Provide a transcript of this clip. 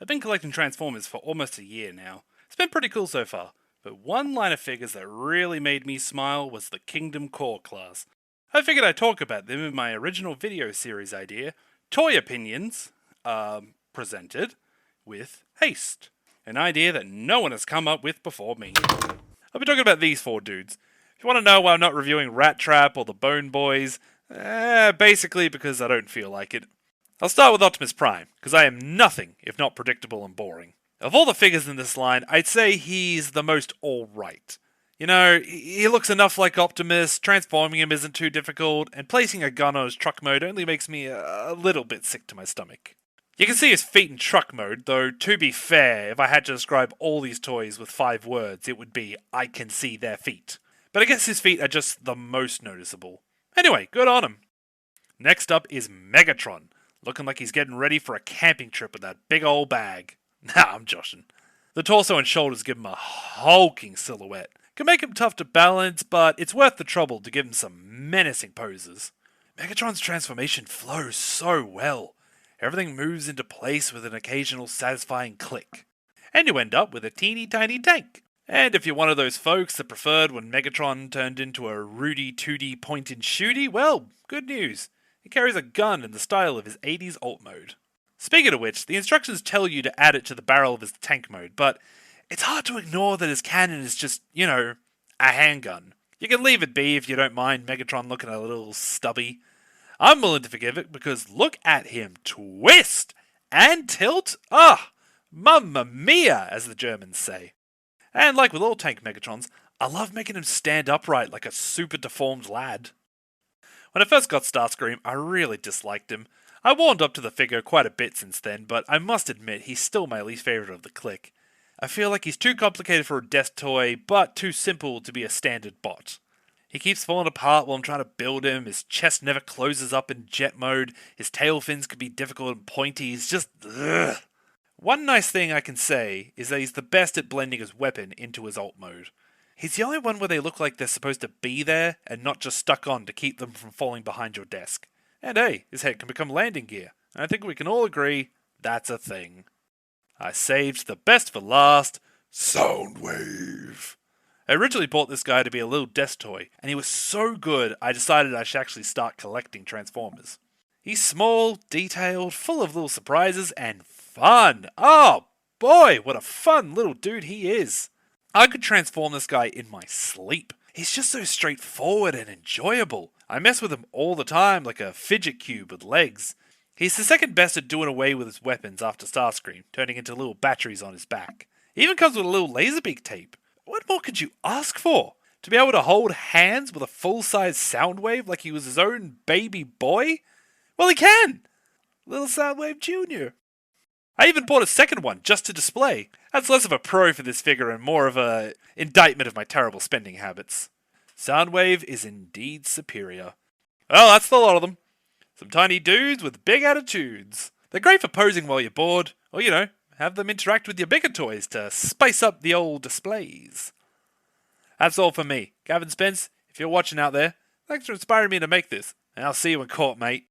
I've been collecting Transformers for almost a year now. It's been pretty cool so far, but one line of figures that really made me smile was the Kingdom Core class. I figured I'd talk about them in my original video series idea, Toy Opinions, presented with haste. An idea that no one has come up with before me. I'll be talking about these four dudes. If you want to know why I'm not reviewing Rat Trap or the Bone Boys, basically because I don't feel like it. I'll start with Optimus Prime, because I am nothing if not predictable and boring. Of all the figures in this line, I'd say he's the most alright. You know, he looks enough like Optimus, transforming him isn't too difficult, and placing a gun on his truck mode only makes me a little bit sick to my stomach. You can see his feet in truck mode, though to be fair, if I had to describe all these toys with 5 words, it would be, I can see their feet. But I guess his feet are just the most noticeable. Anyway, good on him. Next up is Megatron, looking like he's getting ready for a camping trip with that big old bag. Nah, I'm joshing. The torso and shoulders give him a hulking silhouette. Can make him tough to balance, but it's worth the trouble to give him some menacing poses. Megatron's transformation flows so well. Everything moves into place with an occasional satisfying click. And you end up with a teeny tiny tank. And if you're one of those folks that preferred when Megatron turned into a Rudy Tooty point and shooty, well, good news. He carries a gun in the style of his 80s alt mode. Speaking of which, the instructions tell you to add it to the barrel of his tank mode, but it's hard to ignore that his cannon is just, a handgun. You can leave it be if you don't mind Megatron looking a little stubby. I'm willing to forgive it because look at him twist and tilt. Mamma mia, as the Germans say. And like with all tank Megatrons, I love making him stand upright like a super deformed lad. When I first got Starscream, I really disliked him. I warmed up to the figure quite a bit since then, but I must admit he's still my least favourite of the clique. I feel like he's too complicated for a desk toy, but too simple to be a standard bot. He keeps falling apart while I'm trying to build him, his chest never closes up in jet mode, his tail fins can be difficult and pointy, he's just ugh. One nice thing I can say is that he's the best at blending his weapon into his alt mode. He's the only one where they look like they're supposed to be there and not just stuck on to keep them from falling behind your desk. And hey, his head can become landing gear. And I think we can all agree that's a thing. I saved the best for last, Soundwave. I originally bought this guy to be a little desk toy, and he was so good I decided I should actually start collecting Transformers. He's small, detailed, full of little surprises, and fun. Oh boy, what a fun little dude he is. I could transform this guy in my sleep. He's just so straightforward and enjoyable. I mess with him all the time like a fidget cube with legs. He's the second best at doing away with his weapons after Starscream, turning into little batteries on his back. He even comes with a little laserbeak tape. What more could you ask for? To be able to hold hands with a full-size Soundwave like he was his own baby boy? Well, he can! Little Soundwave Jr. I even bought a second one just to display. That's less of a pro for this figure and more of a indictment of my terrible spending habits. Soundwave is indeed superior. Well, that's the lot of them. Some tiny dudes with big attitudes. They're great for posing while you're bored, or have them interact with your bigger toys to spice up the old displays. That's all for me. Gavin Spence, if you're watching out there, thanks for inspiring me to make this, and I'll see you in court, mate.